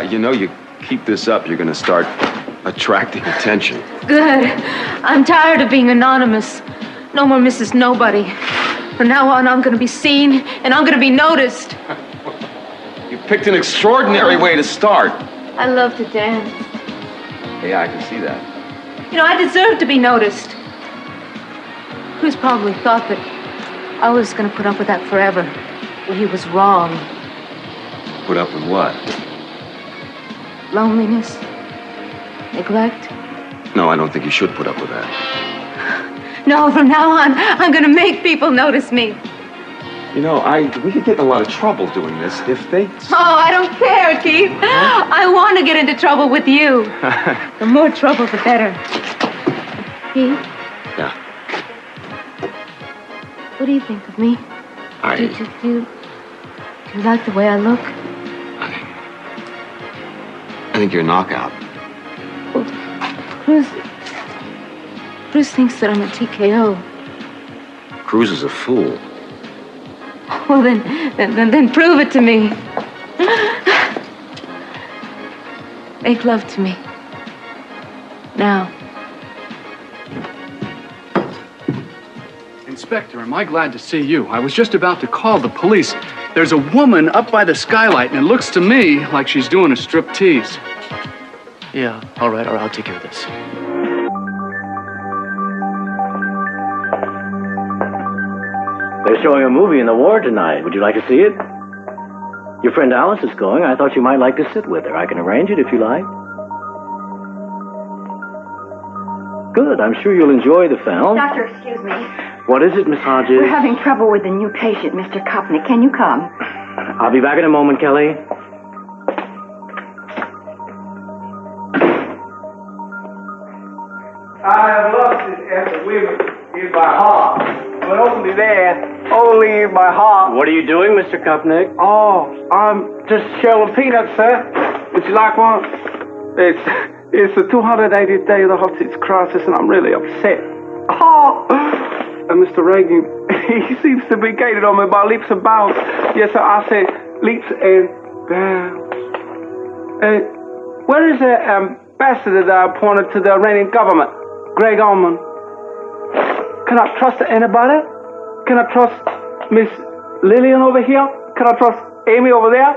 You know, you keep this up, you're gonna start attracting attention. Good. I'm tired of being anonymous. No more Mrs. Nobody. From now on, I'm gonna be seen, and I'm gonna be noticed. You picked an extraordinary way to start. I love to dance. Yeah, I can see that. You know, I deserve to be noticed. Cruz probably thought that I was gonna put up with that forever. Well, he was wrong. Put up with what? Loneliness. Neglect. No, I don't think you should put up with that. No, from now on, I'm gonna make people notice me. You know, we could get in a lot of trouble doing this if they... Oh, I don't care, Keith. Huh? I want to get into trouble with you. The more trouble, the better. Keith? Yeah? What do you think of me? Do you like the way I look? I think you're a knockout. Well, Cruz thinks that I'm a TKO. Cruz is a fool. Well, then prove it to me. Make love to me. Now. Inspector, am I glad to see you? I was just about to call the police. There's a woman up by the skylight, and it looks to me like she's doing a striptease. Yeah, all right, I'll take care of this. They're showing a movie in the ward tonight. Would you like to see it? Your friend Alice is going. I thought you might like to sit with her. I can arrange it if you like. Good. I'm sure you'll enjoy the film. Doctor, excuse me. What is it, Miss Hodges? We're having trouble with a new patient, Mr. Kopnick. Can you come? I'll be back in a moment, Kelly. I have lusted after women in my heart, but only in my heart. What are you doing, Mr. Kopnick? Oh, I'm just shelling peanuts, sir. Would you like one? It's the 280th day of the hostage crisis, and I'm really upset. Oh, and Mr. Reagan, he seems to be gated on me by leaps and bounds. Yes, sir, I said leaps and bounds. Where is the ambassador that I appointed to the Iranian government? Greg Allman. Can I trust anybody? Can I trust Miss Lillian over here? Can I trust Amy over there?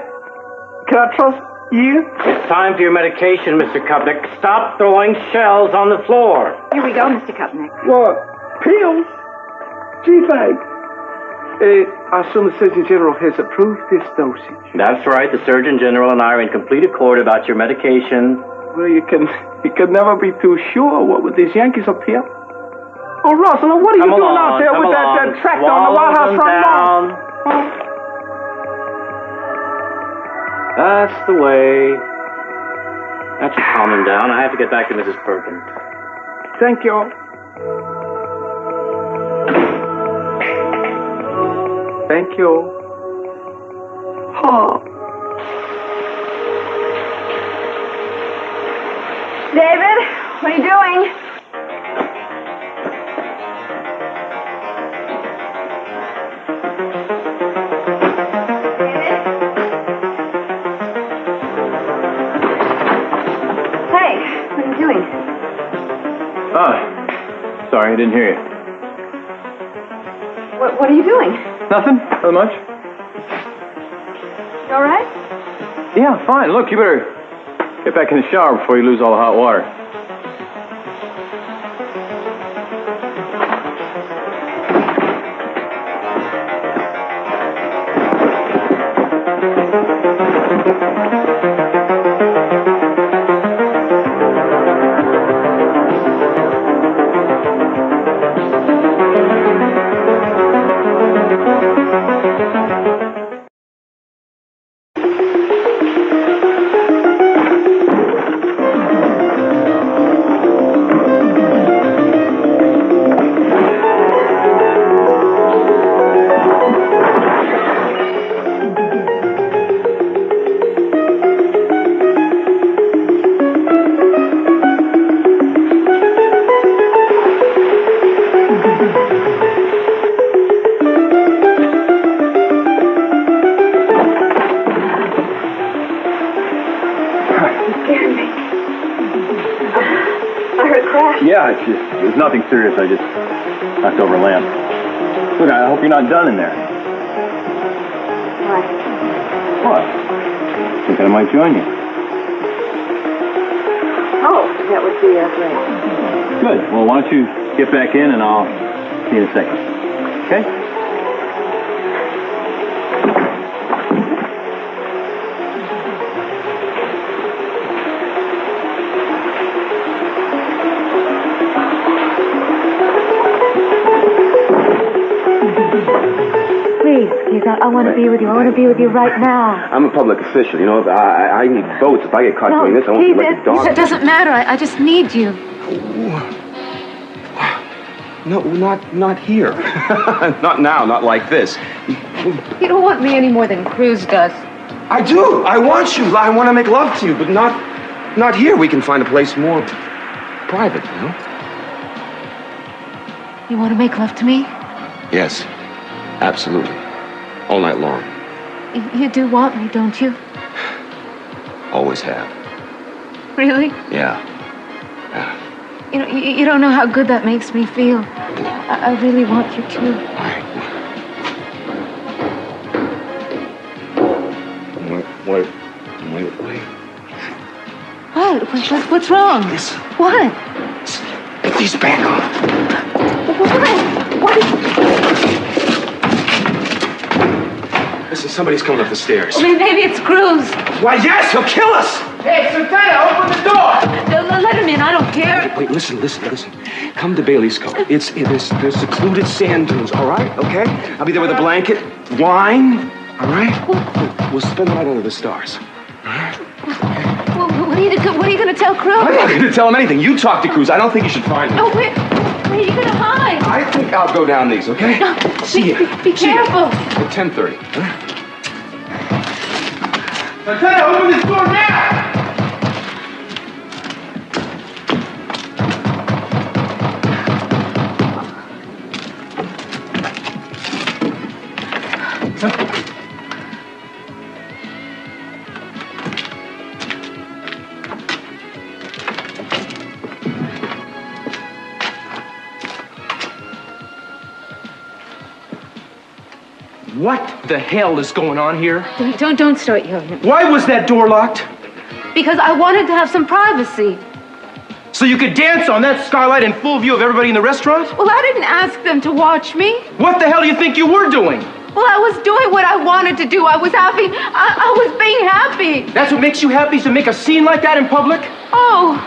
Can I trust you? It's time for your medication, Mr. Kopnick. Stop throwing shells on the floor. Here we go, Mr. Kopnick. What? Pills? Gee, thanks. I assume the Surgeon General has approved this dosage. That's right. The Surgeon General and I are in complete accord about your medication. Well, you can never be too sure what with these Yankees up here. Oh, Russell, what are you doing out there with that tractor on the White House front lawn? That's the way. That should calm him down. I have to get back to Mrs. Perkins. Thank you. Thank you. Oh. David, what are you doing? Hey, what are you doing? Sorry, I didn't hear you. What are you doing? Nothing. Not much. You all right? Yeah, fine. Look, you better get back in the shower before you lose all the hot water. scared me. I heard a crash. Yeah, it was nothing serious. I just knocked over a lamp. Look, I hope you're not done in there. Why? What? Thinking I might join you. Oh, that would be great. Good. Well, why don't you get back in and I'll see you in a second. Okay? Please, I want to be with you. I want to be with you right now. I'm a public official. You know, I need votes. If I get caught doing this, I won't be like a dog. It doesn't matter. I just need you. No, not here. Not now, not like this. You don't want me any more than Cruz does. I do. I want you. I want to make love to you, but not here. We can find a place more private, you know? You want to make love to me? Yes, absolutely. All night long. You do want me, don't you? Always have. Really? Yeah. You know, you don't know how good that makes me feel. I really want you to. All right. Wait. What? What's wrong? Listen. What? Get these back on. What? Listen, somebody's coming up the stairs. I mean, maybe it's Cruz. Why, yes, he'll kill us! Hey, Santana, open the door! Let him in. I don't care. Wait, listen. Come to Bailey's Cove. There's secluded sand dunes, all right? Okay? I'll be there with a blanket, wine, all right? We'll spend the night under the stars. All right? Well, what are you going to tell Cruz? I'm not going to tell him anything. You talk to Cruz. I don't think you should find him. No, where are you going to hide? I think I'll go down these, okay? No, See ya. Be careful. At 10:30. Santana, open this door now! What the hell is going on here? Don't start yelling. Why was that door locked? Because I wanted to have some privacy. So you could dance on that skylight in full view of everybody in the restaurant? Well, I didn't ask them to watch me. What the hell do you think you were doing? Well, I was doing what I wanted to do. I was happy. I was being happy. That's what makes you happy, is to make a scene like that in public? Oh,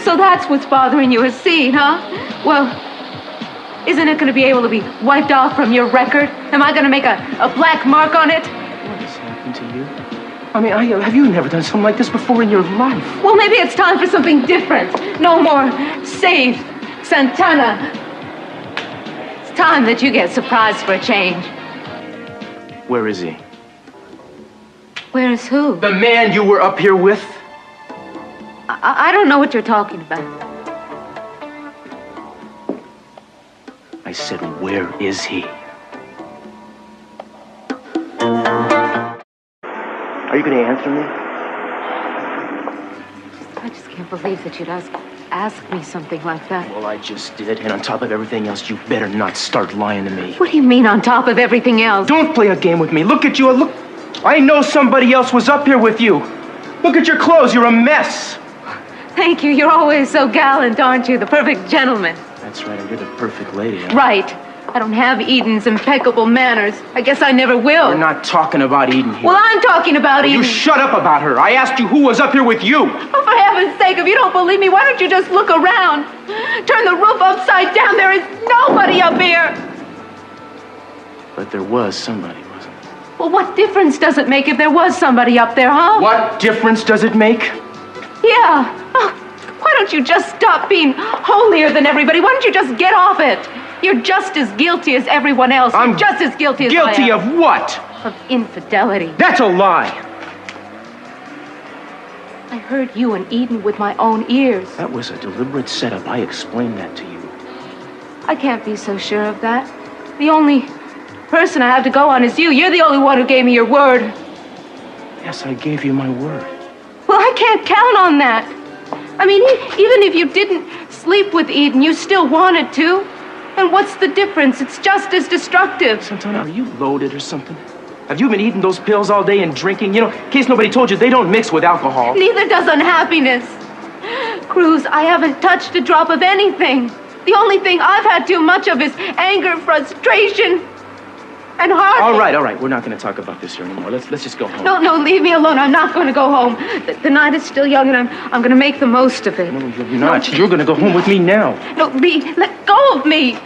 so that's what's bothering you, a scene, huh? Well, isn't it going to be able to be wiped off from your record? Am I going to make a black mark on it? What has happened to you? I mean, have you never done something like this before in your life? Well, maybe it's time for something different. No more Save Santana. It's time that you get surprised for a change. Where is he? Where is who? The man you were up here with? I don't know what you're talking about. I said, where is he? Are you going to answer me? I just can't believe that you'd ask me something like that. Well, I just did, and on top of everything else, you better not start lying to me. What do you mean on top of everything else? Don't play a game with me. Look at you. Look. I know somebody else was up here with you. Look at your clothes. You're a mess. Thank you. You're always so gallant, aren't you? The perfect gentleman. That's right. You're the perfect lady. Huh? Right. I don't have Eden's impeccable manners. I guess I never will. We're not talking about Eden here. Well, I'm talking about Eden. You shut up about her. I asked you who was up here with you. Oh, for heaven's sake, if you don't believe me, why don't you just look around? Turn the roof upside down. There is nobody up here. But there was somebody, wasn't there? Well, what difference does it make if there was somebody up there, huh? What difference does it make? Yeah. Oh, why don't you just stop being holier than everybody? Why don't you just get off it? You're just as guilty as everyone else. I'm You're just as guilty as guilty I am. of what? Of infidelity. That's a lie. I heard you and Eden with my own ears. That was a deliberate setup. I explained that to you. I can't be so sure of that. The only person I have to go on is you. You're the only one who gave me your word. Yes, I gave you my word. Well, I I can't count on that. I mean, even if you didn't sleep with Eden, you still wanted to. And what's the difference? It's just as destructive. Santana, are you loaded or something? Have you been eating those pills all day and drinking? You know, in case nobody told you, they don't mix with alcohol. Neither does unhappiness. Cruz, I haven't touched a drop of anything. The only thing I've had too much of is anger, frustration, and heartache. All right. We're not going to talk about this here anymore. Let's just go home. No, leave me alone. I'm not going to go home. The night is still young, and I'm going to make the most of it. No, you're not. You're going to go home with me now. No, Lee, let go of me.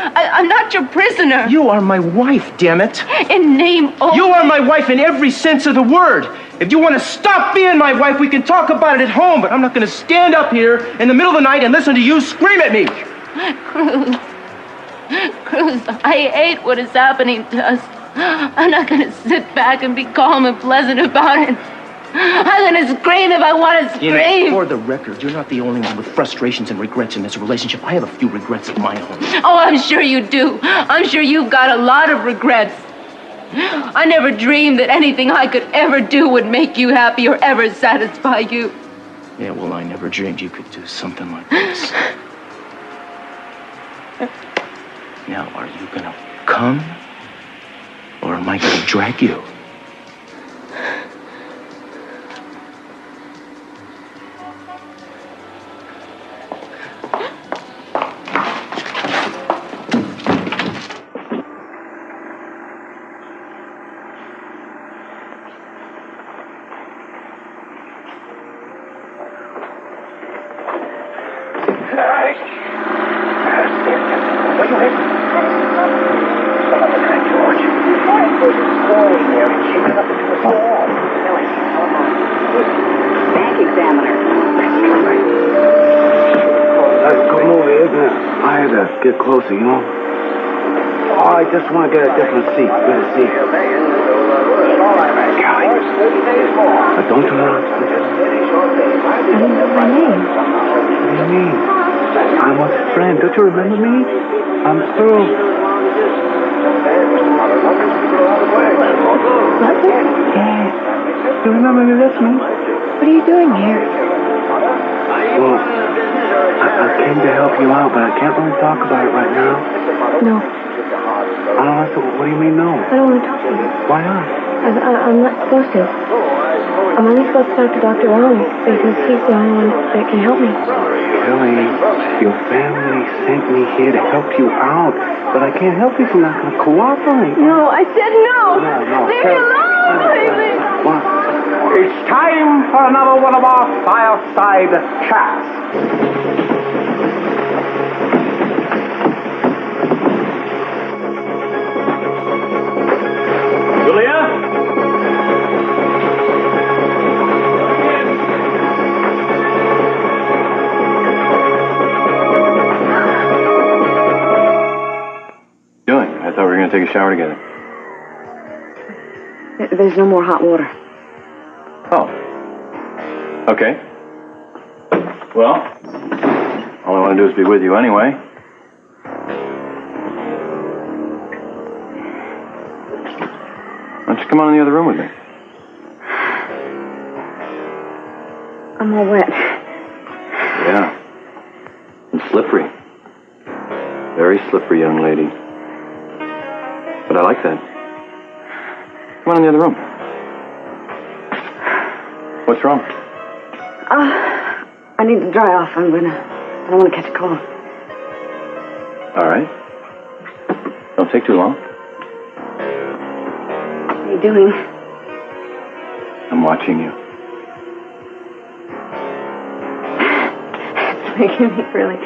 I'm not your prisoner. You are my wife, damn it. In name only. You are my wife in every sense of the word. If you want to stop being my wife, we can talk about it at home, but I'm not going to stand up here in the middle of the night and listen to you scream at me. Cruz, I hate what is happening to us. I'm not going to sit back and be calm and pleasant about it. I'm going to scream if I want to scream. You know, for the record, you're not the only one with frustrations and regrets in this relationship. I have a few regrets of my own. Oh, I'm sure you do. I'm sure you've got a lot of regrets. I never dreamed that anything I could ever do would make you happy or ever satisfy you. Yeah, well, I never dreamed you could do something like this. Now, are you gonna come? Or am I gonna drag you? Get closer, you know? Oh, I just want to get a different seat. Better seat. Golly. Now, don't turn around. I didn't know my name. What do you mean? I'm a friend. Don't you remember me? I'm Earl. What? Yeah. You remember me? That's me. What are you doing here? Well, I came to help you out, but I can't really talk about it right now. No. What do you mean, no? I don't want to talk to you. Why not? I'm not supposed to. I'm only supposed to talk to Dr. Allen because he's the only one that can help me. Kelly, your family sent me here to help you out, but I can't help you if you're not going to cooperate. No, I said no. No. Leave me alone, baby. What? It's time for another one of our fireside chats. Julia? Doing? I thought we were going to take a shower together. There's no more hot water. Oh. Okay. Well, all I want to do is be with you anyway. Why don't you come on in the other room with me? I'm all wet. Yeah. And slippery. Very slippery, young lady. But I like that. Come on in the other room. What's wrong? I need to dry off. I don't want to catch a cold. All right. Don't take too long. What are you doing? I'm watching you. It's making me really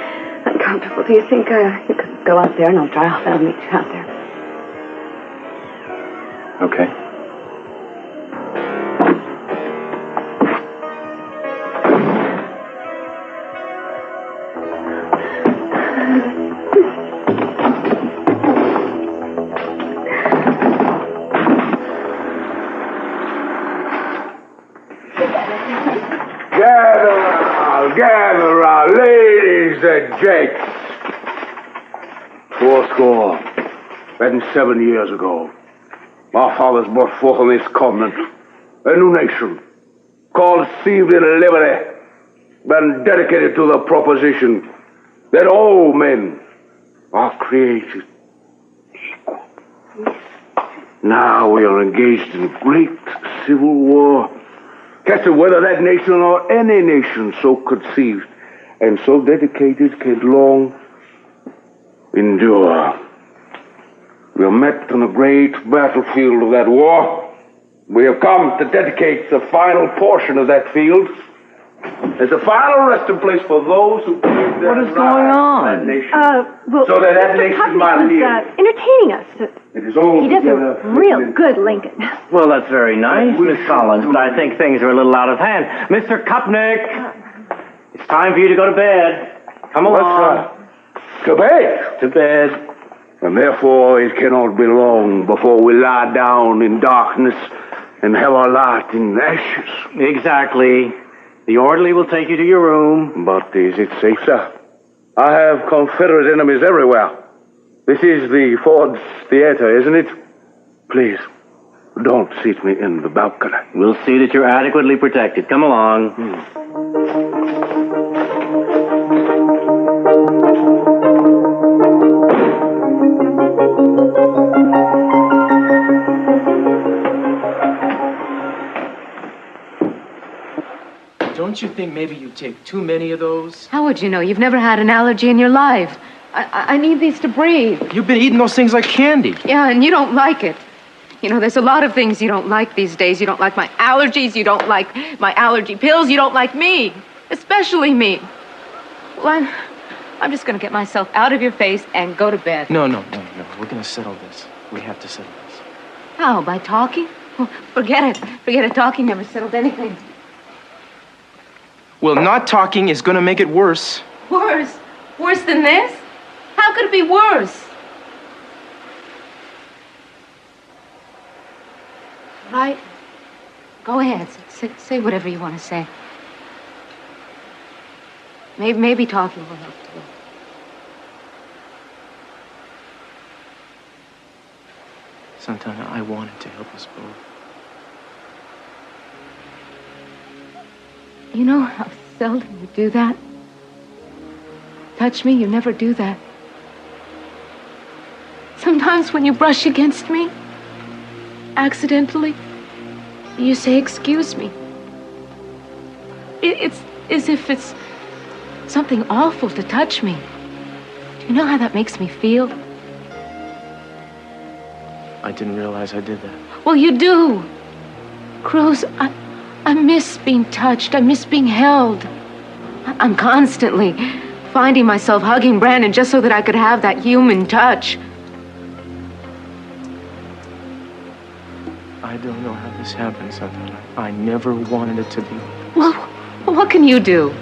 uncomfortable. Do you think you could go out there and I'll dry off? I'll meet you out there. Okay. Gather round, ladies and gents. 407 years ago, our fathers brought forth on this continent a new nation, conceived in liberty, and dedicated to the proposition that all men are created equal. Now we are engaged in great civil war. As to whether that nation or any nation so conceived and so dedicated can long endure. We are met on the great battlefield of that war. We have come to dedicate the final portion of that field as a final resting place for those who believe their What is going on? that nation, Well, so that Mr. nation Cupnick might was live. entertaining us. It is all He does together a real good Lincoln. Well, that's very nice, Miss Collins, but I think things are a little out of hand. Mr. Cupnick, it's time for you to go to bed. Come along. To bed. To bed. And therefore it cannot be long before we lie down in darkness and have our light in ashes. Exactly. The orderly will take you to your room. But is it safe, sir? I have Confederate enemies everywhere. This is the Ford's Theater, isn't it? Please, don't seat me in the balcony. We'll see that you're adequately protected. Come along. Don't you think maybe you take too many of those? How would you know? You've never had an allergy in your life. I need these to breathe. You've been eating those things like candy. Yeah, and you don't like it. You know, there's a lot of things you don't like these days. You don't like my allergies. You don't like my allergy pills. You don't like me. Especially me. Well, I'm just going to get myself out of your face and go to bed. No. We're going to settle this. We have to settle this. How? By talking? Well, forget it. Forget it. Talking never settled anything. Well, not talking is going to make it worse. Worse? Worse than this? How could it be worse? Right? Go ahead. Say whatever you want to say. Maybe talking will help too. Santana, I wanted to help us both. You know how seldom you do that? Touch me, you never do that. Sometimes when you brush against me, accidentally, you say, "Excuse me." It's as if it's something awful to touch me. Do you know how that makes me feel? I didn't realize I did that. Well, you do. Cruz, I miss being touched. I miss being held. I'm constantly finding myself hugging Brandon just so that I could have that human touch. I don't know how this happened, Santana. I never wanted it to be. Well, what can you do?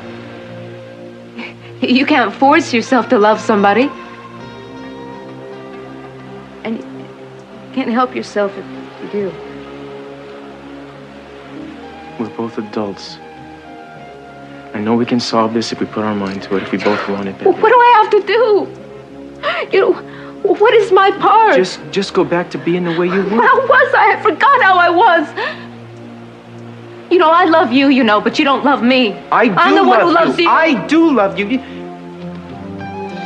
You can't force yourself to love somebody. And you can't help yourself if you do. We're both adults. I know we can solve this if we put our mind to it, if we both want it. Well, what do I have to do? You know, what is my part? Just go back to being the way you were. How was I? I forgot how I was. You know, I love you, you know, but you don't love me. I'm the one who loves you. I do love you. Do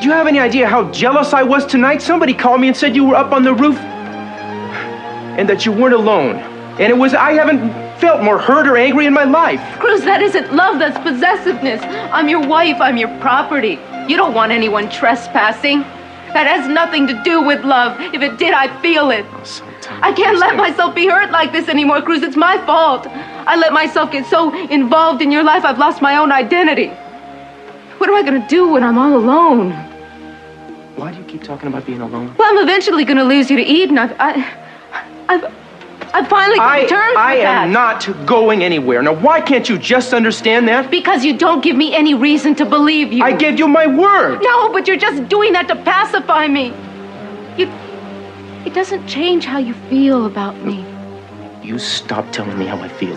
you have any idea how jealous I was tonight? Somebody called me and said you were up on the roof and that you weren't alone. And I haven't felt more hurt or angry in my life. Cruz, that isn't love, that's possessiveness. I'm your wife, I'm your property. You don't want anyone trespassing. That has nothing to do with love. If it did, I'd feel it. I can't let myself be hurt like this anymore, Cruz. It's my fault. I let myself get so involved in your life, I've lost my own identity. What am I going to do when I'm all alone? Why do you keep talking about being alone? Well, I'm eventually going to lose you to Eden. I've finally come to terms with that. I am not going anywhere. Now, why can't you just understand that? Because you don't give me any reason to believe you. I gave you my word. No, but you're just doing that to pacify me. It doesn't change how you feel about me. You stop telling me how I feel.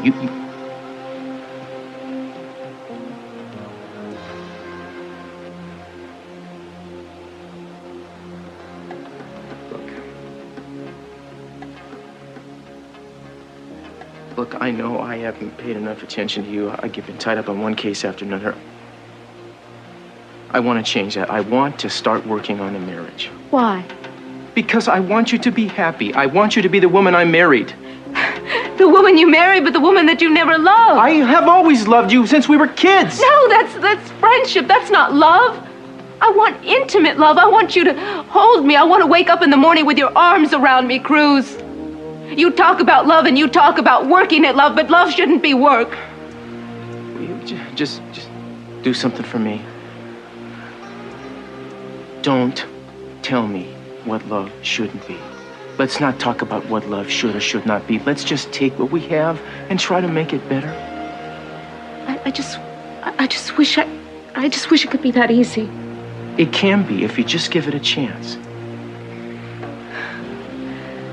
Look, I know I haven't paid enough attention to you. I've been tied up on one case after another. I want to change that. I want to start working on a marriage. Why? Because I want you to be happy. I want you to be the woman I married. The woman you married, but the woman that you never loved. I have always loved you since we were kids. No, that's friendship. That's not love. I want intimate love. I want you to hold me. I want to wake up in the morning with your arms around me, Cruz. You talk about love and you talk about working at love, but love shouldn't be work. Will you just do something for me? Don't tell me what love shouldn't be. Let's not talk about what love should or should not be. Let's just take what we have and try to make it better. I just wish it could be that easy. It can be if you just give it a chance.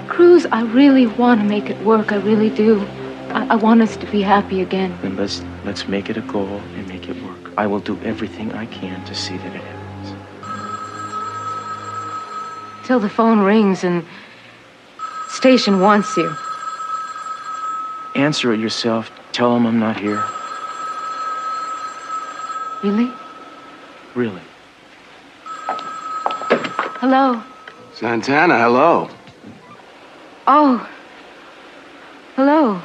Cruz, I really want to make it work. I really do. I want us to be happy again. Then let's make it a goal and make it work. I will do everything I can to see that it happens. Till the phone rings and station wants you. Answer it yourself. Tell them I'm not here. Really? Really. Hello. Santana, hello. Oh. Hello.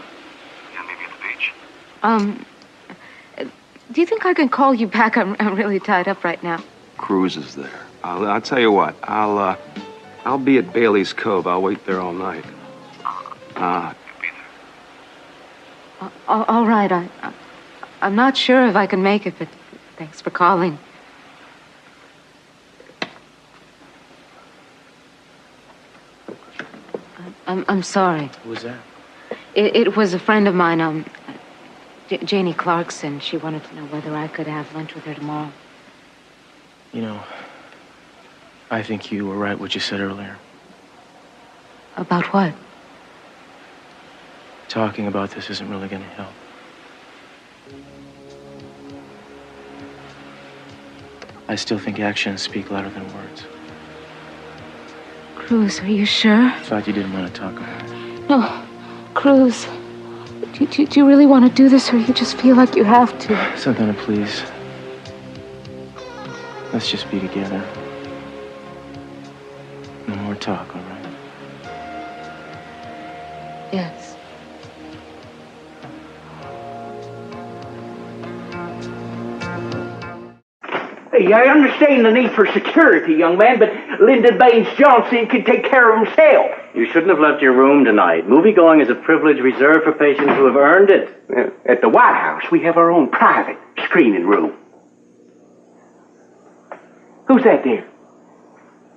Yeah, maybe at the beach. Do you think I can call you back? I'm really tied up right now. Cruz is there. I'll tell you what. I'll be at Bailey's Cove. I'll wait there all night. You'll be there. All right. I'm not sure if I can make it, but thanks for calling. I'm sorry. Who was that? It was a friend of mine, Janie Clarkson. She wanted to know whether I could have lunch with her tomorrow. You know, I think you were right what you said earlier. About what? Talking about this isn't really going to help. I still think actions speak louder than words. Cruz, are you sure? I thought you didn't want to talk about it. No, Cruz. Do you really want to do this, or you just feel like you have to? Santana, please. Let's just be together. No more talk, all right? Yes. Hey, I understand the need for security, young man, but Lyndon Baines Johnson can take care of himself. You shouldn't have left your room tonight. Movie-going is a privilege reserved for patients who have earned it. At the White House, we have our own private screening room. Who's that there?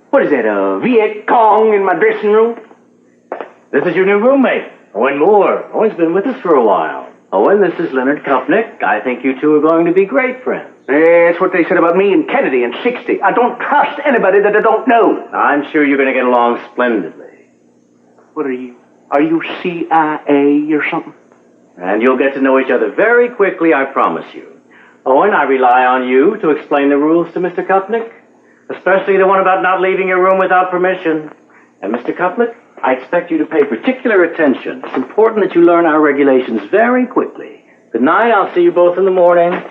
What is that, a Viet Cong in my dressing room? This is your new roommate, Owen Moore. Owen's been with us for a while. Owen, this is Leonard Kupnick. I think you two are going to be great friends. That's what they said about me and Kennedy in 60. I don't trust anybody that I don't know. I'm sure you're going to get along splendidly. What are you? Are you CIA or something? And you'll get to know each other very quickly, I promise you. Owen, I rely on you to explain the rules to Mr. Kupnick, especially the one about not leaving your room without permission. And Mr. Kupnick, I expect you to pay particular attention. It's important that you learn our regulations very quickly. Good night. I'll see you both in the morning.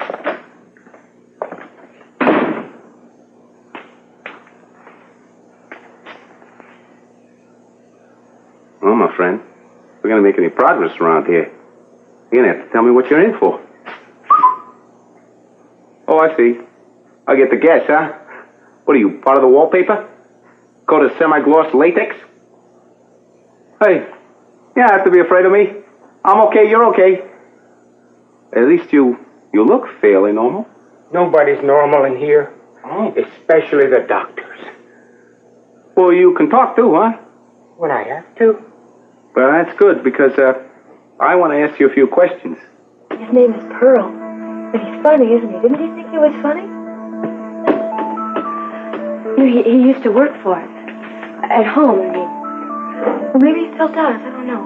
Well, my friend, if we're going to make any progress around here, you're going to have to tell me what you're in for. Oh, I see. I get the guess, huh? What are you, part of the wallpaper? Coat of semi-gloss latex? Hey, you don't have to be afraid of me. I'm okay, you're okay. At least you look fairly normal. Nobody's normal in here. Especially the doctors. Well, you can talk too, huh? Would I have to? Well, that's good, because I want to ask you a few questions. His name is Pearl. But he's funny, isn't he? Didn't you think he was funny? He used to work for it. At home, I mean. Or maybe he still does. I don't know.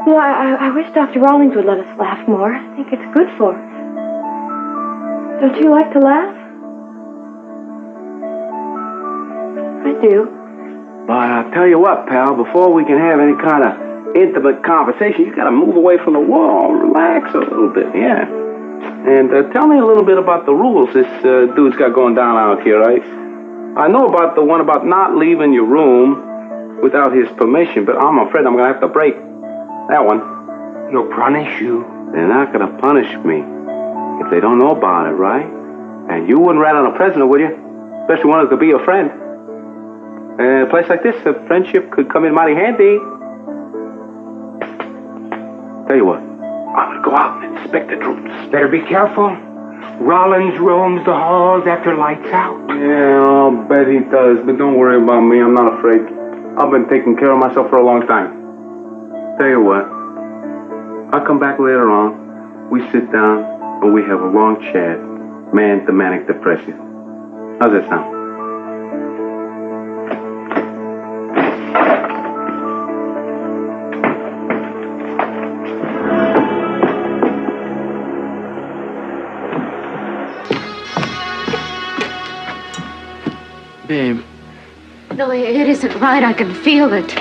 Well, I wish Dr. Rawlings would let us laugh more. I think it's good for us. Don't you like to laugh? I do. But I'll tell you what, pal, before we can have any kind of intimate conversation, you gotta move away from the wall, relax a little bit, yeah. And tell me a little bit about the rules this dude's got going down out here, right? I know about the one about not leaving your room without his permission, but I'm afraid I'm gonna have to break that one. He'll punish you. They're not gonna punish me if they don't know about it, right? And you wouldn't rat on a prisoner, would you? Especially one who could be your friend. In a place like this, a friendship could come in mighty handy. Tell you what, I'm gonna go out and inspect the rooms. Better be careful. Rollins roams the halls after lights out. Yeah, I'll bet he does, but don't worry about me, I'm not afraid. I've been taking care of myself for a long time. Tell you what, I'll come back later on, we sit down, and we have a long chat, man to manic depressive. How's that sound? Babe. No, it isn't right. I can feel it.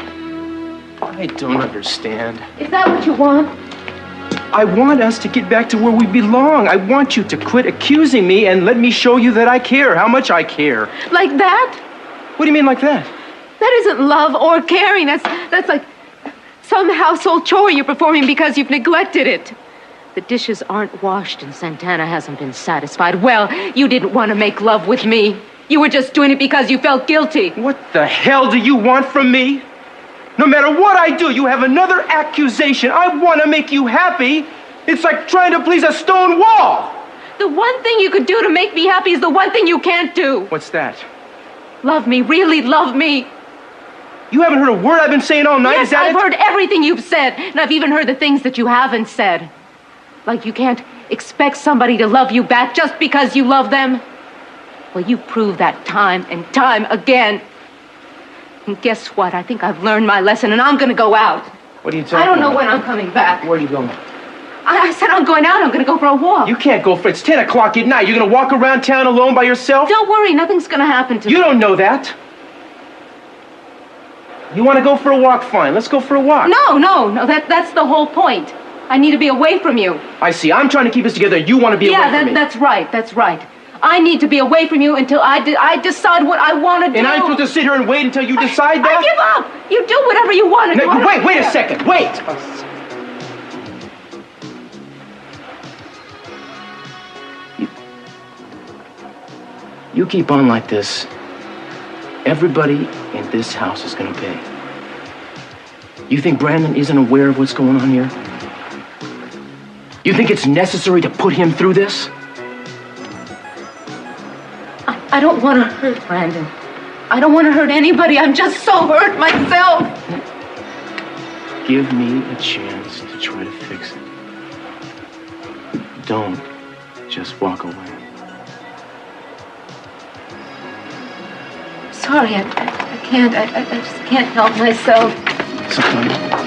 I don't understand. Is that what you want? I want us to get back to where we belong. I want you to quit accusing me and let me show you that I care, how much I care. Like that? What do you mean like that? That isn't love or caring. That's like some household chore you're performing because you've neglected it. The dishes aren't washed and Santana hasn't been satisfied. Well, you didn't want to make love with me. You were just doing it because you felt guilty. What the hell do you want from me? No matter what I do, you have another accusation. I want to make you happy. It's like trying to please a stone wall. The one thing you could do to make me happy is the one thing you can't do. What's that? Love me, really love me. You haven't heard a word I've been saying all night, yes, is that I've heard everything you've said, and I've even heard the things that you haven't said. Like you can't expect somebody to love you back just because you love them. Well, you prove that time and time again. And guess what? I think I've learned my lesson, and I'm going to go out. What are you talking about? I don't know when I'm coming back. Where are you going? I said I'm going out. I'm going to go for a walk. You can't go for it's 10 o'clock at night. You're going to walk around town alone by yourself? Don't worry. Nothing's going to happen to me. You don't know that. You want to go for a walk? Fine. Let's go for a walk. No. That's the whole point. I need to be away from you. I see. I'm trying to keep us together. You want to be away from me. Yeah, that's right. I need to be away from you until I decide what I want to do. And I'm supposed to sit here and wait until you decide that? I give up. You do whatever you want to do. No, wait a second. Wait. You keep on like this, everybody in this house is going to pay. You think Brandon isn't aware of what's going on here? You think it's necessary to put him through this? I don't want to hurt Brandon. I don't want to hurt anybody. I'm just so hurt myself. Give me a chance to try to fix it. Don't just walk away. Sorry, I can't. I just can't help myself. Sandra.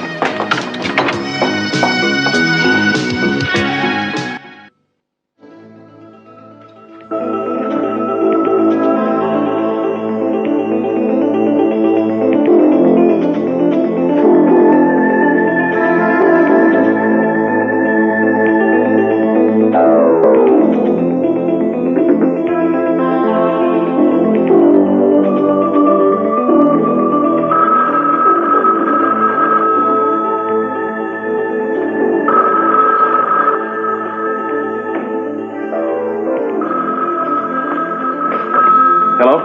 Hello?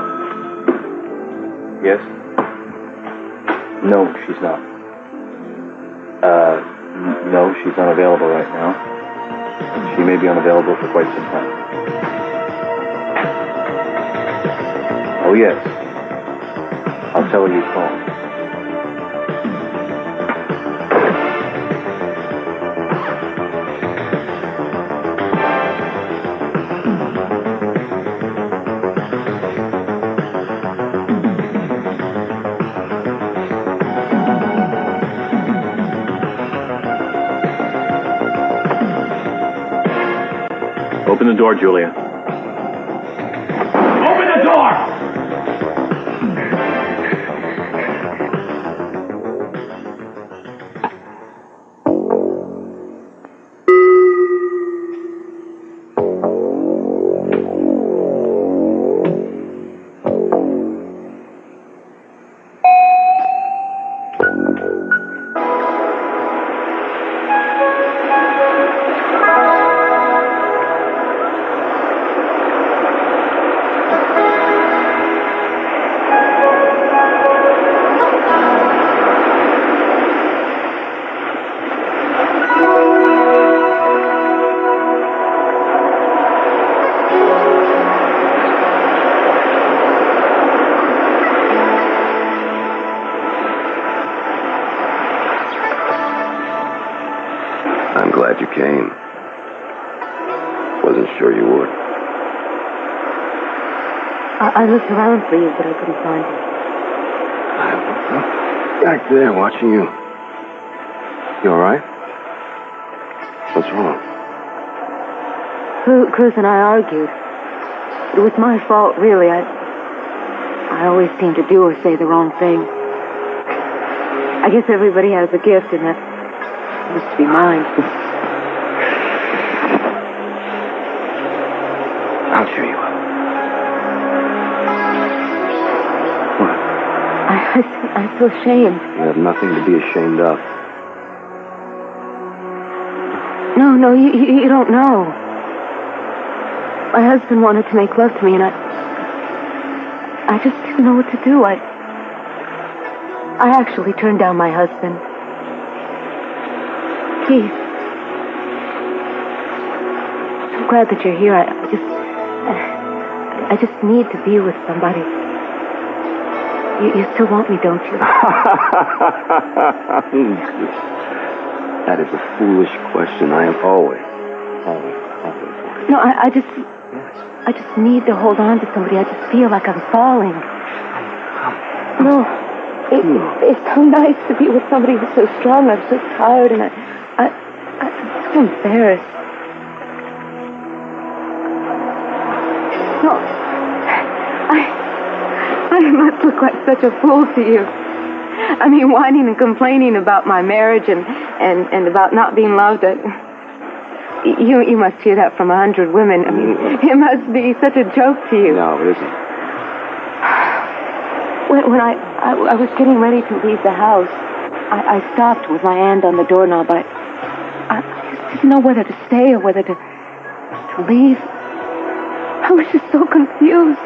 Yes? No, she's not. No, she's unavailable right now. She may be unavailable for quite some time. Oh, yes. I'll tell her you called. Open the door, Julia. Open the door! Wasn't sure you would. I looked around for you, but I couldn't find you. I'm back there watching you. You all right? What's wrong? Cruz and I argued. It was my fault, really. I always seem to do or say the wrong thing. I guess everybody has a gift, and that must be mine. I'll cheer you up. What? I'm so ashamed. You have nothing to be ashamed of. No, you don't know. My husband wanted to make love to me, and I just didn't know what to do. I actually turned down my husband. Keith. I'm glad that you're here. I just need to be with somebody. You still want me, don't you? That is a foolish question. I have always. No, I just need to hold on to somebody. I just feel like I'm falling. No, it's so nice to be with somebody who's so strong. I'm so tired, and I'm so embarrassed. No, I must look like such a fool to you. I mean, whining and complaining about my marriage and about not being loved. You must hear that from 100 women. I mean, it must be such a joke to you. No, it isn't. When I was getting ready to leave the house, I stopped with my hand on the doorknob. I just didn't know whether to stay or whether to leave. I was just so confused.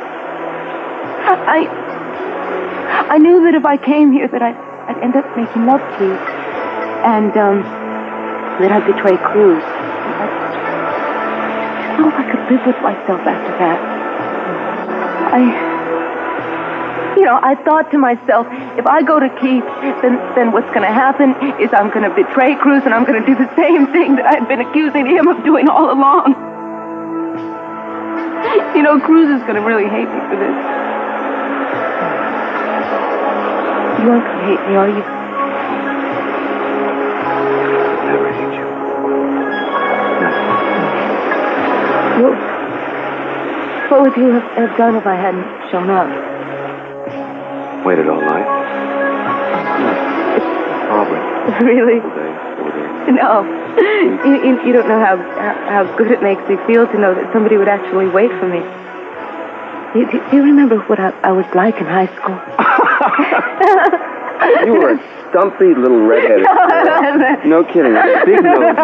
I knew that if I came here that I'd end up making love to you. And that I'd betray Cruz. I didn't know if I could live with myself after that. I thought to myself, if I go to Keith, then what's going to happen is I'm going to betray Cruz, and I'm going to do the same thing that I'd been accusing him of doing all along. Cruz is going to really hate me for this. You aren't going to hate me, are you? I'll never hate you. No. What would you have done if I hadn't shown up? Waited all night? Probably. Really? 4 days. No. You don't know how good it makes me feel to know that somebody would actually wait for me. Do you remember what I was like in high school? You were a stumpy little redheaded girl. No kidding. Big nose.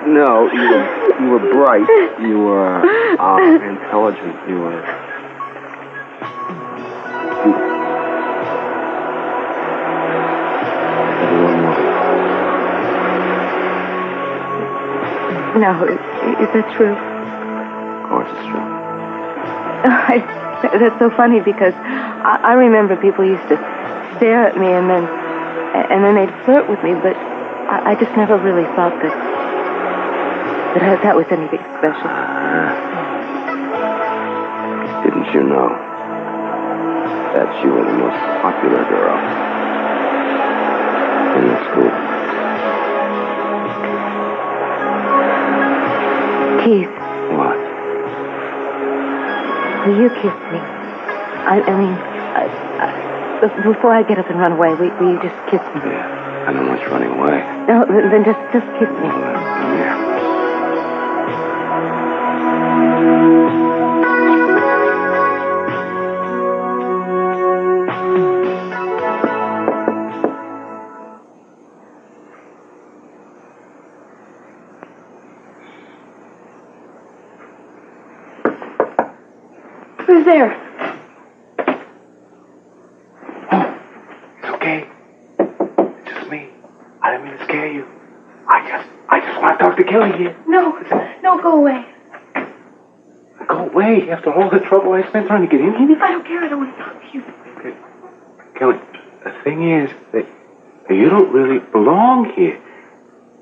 No, you were bright. You were intelligent. You were beautiful. Everyone wanted. No, is that true? Of course it's true. That's so funny because I remember people used to stare at me and then they'd flirt with me, but I just never really thought that was anything special. Didn't you know that you were the most popular girl in the school? Keith. What? Will you kiss me? Before I get up and run away, will you just kiss me? Yeah, I don't want you running away. No, then just kiss me. Come here. Who's there? It's okay. It's just me. I didn't mean to scare you. I just want to talk to Kelly here. No, go away. Go away after all the trouble I spent trying to get in here? I don't care. I don't want to talk to you. Okay. Kelly, the thing is that you don't really belong here.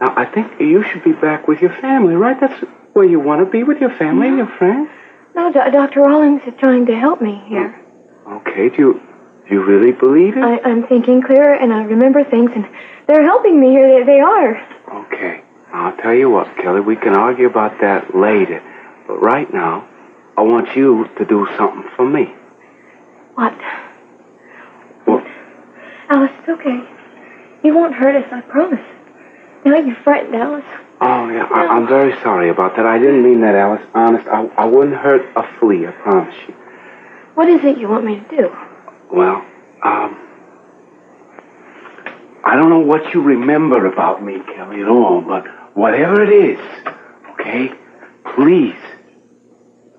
Now, I think you should be back with your family, right? That's Well, you want to be with your family and your friends? No, Dr. Rawlings is trying to help me here. Okay, do you really believe it? I'm thinking clearer, and I remember things, and they're helping me here. They are. Okay. I'll tell you what, Kelly, we can argue about that later. But right now, I want you to do something for me. What? Well, Alice, it's okay. You won't hurt us, I promise. Now you frightened Alice. oh, yeah, I'm very sorry about that. I didn't mean that, Alice. Honest, I wouldn't hurt a flea, I promise you. What is it you want me to do? Well, I don't know what you remember about me, Kelly, at all, but whatever it is, okay, please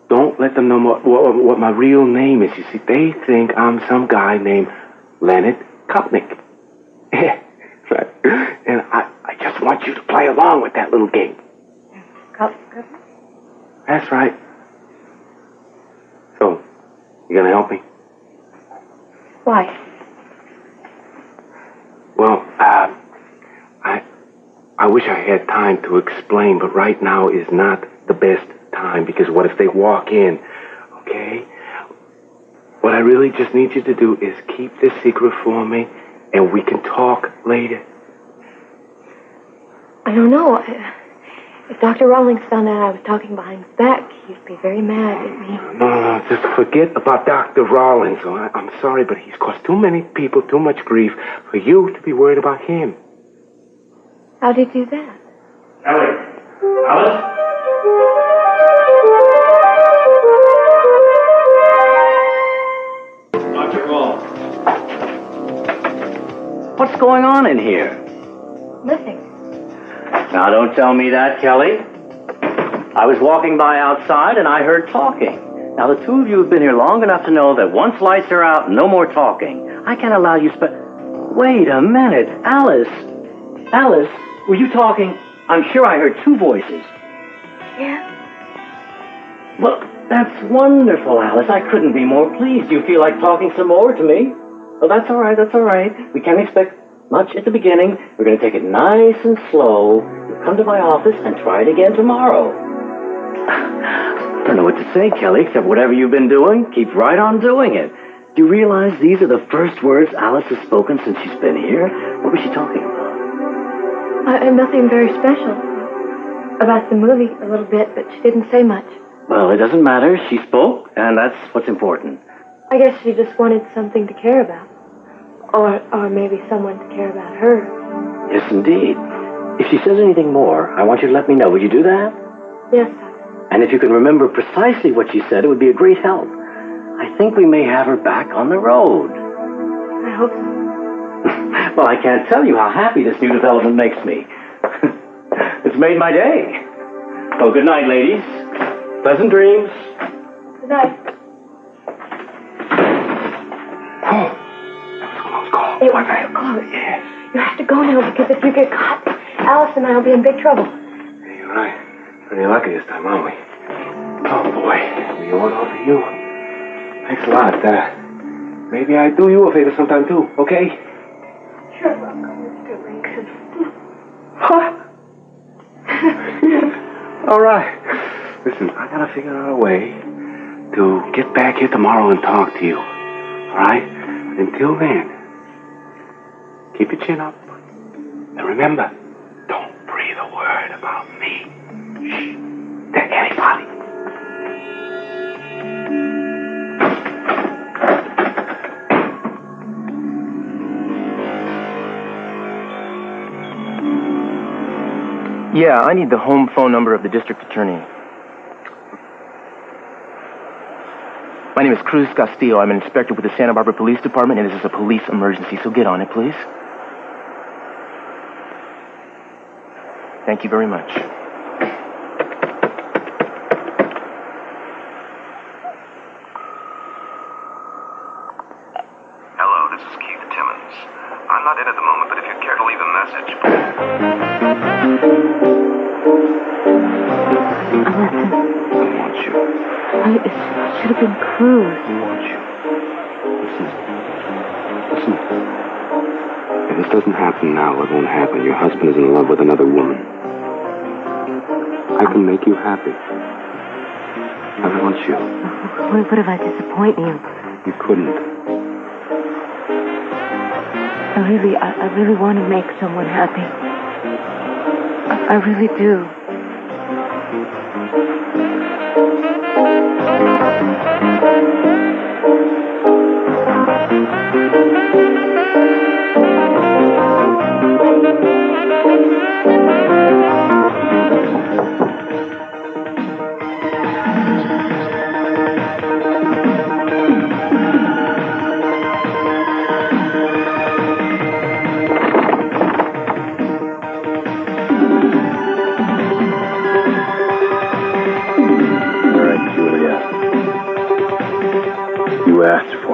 don't let them know what my real name is. You see, they think I'm some guy named Leonard Kopnick. Right. And I just want you to play along with that little game. Kopnick? That's right. So, you gonna help me? Why? Well, I wish I had time to explain, but right now is not the best time, because what if they walk in, okay? What I really just need you to do is keep this secret for me, and we can talk later. I don't know. If Dr. Rawlings found out I was talking behind his back, he'd be very mad at me. No, just forget about Dr. Rawlings. I'm sorry, but he's caused too many people too much grief for you to be worried about him. How'd he do that? Ellie. Alice? Dr. Wall. What's going on in here? Nothing. Now, don't tell me that, Kelly. I was walking by outside and I heard talking. Now, the two of you have been here long enough to know that once lights are out, no more talking. I can't allow you Wait a minute. Alice, were you talking? I'm sure I heard two voices. Yeah? Well, that's wonderful, Alice. I couldn't be more pleased. You feel like talking some more to me? Well, that's all right. We can't expect much at the beginning. We're going to take it nice and slow. You'll come to my office and try it again tomorrow. I don't know what to say, Kelly, except whatever you've been doing, keep right on doing it. Do you realize these are the first words Alice has spoken since she's been here? What was she talking about? Nothing very special. About the movie a little bit, but she didn't say much. Well, it doesn't matter. She spoke, and that's what's important. I guess she just wanted something to care about. Or maybe someone to care about her. Yes, indeed. If she says anything more, I want you to let me know. Would you do that? Yes, And if you can remember precisely what she said, it would be a great help. I think we may have her back on the road. I hope so. Well, I can't tell you how happy this new development makes me. It's made my day. Oh, good night, ladies. Pleasant dreams. Good night. Oh, that was one of those calls. It was real close. Yeah. You have to go now, because if you get caught, Alice and I will be in big trouble. You're right. Pretty lucky this time, aren't we? Oh, boy. We owe it all to you. Thanks a lot. Maybe I do you a favor sometime, too, okay? Sure, welcome, Mr. Lincoln. What? All right. Listen, I gotta figure out a way to get back here tomorrow and talk to you. All right? Until then, keep your chin up. And remember, don't breathe a word about me. Shh. To anybody. Yeah, I need the home phone number of the district attorney. My name is Cruz Castillo. I'm an inspector with the Santa Barbara Police Department, and this is a police emergency, so get on it, please. Thank you very much. Hello, this is Keith Timmons. I'm not in at the moment, but if you'd care to leave a message... It should have been Cruz. I want you. Listen. If this doesn't happen now, it won't happen. Your husband is in love with another woman. Well, I can make you happy. I want you. What if I disappoint you? You couldn't. I really want to make someone happy. I really do. You asked for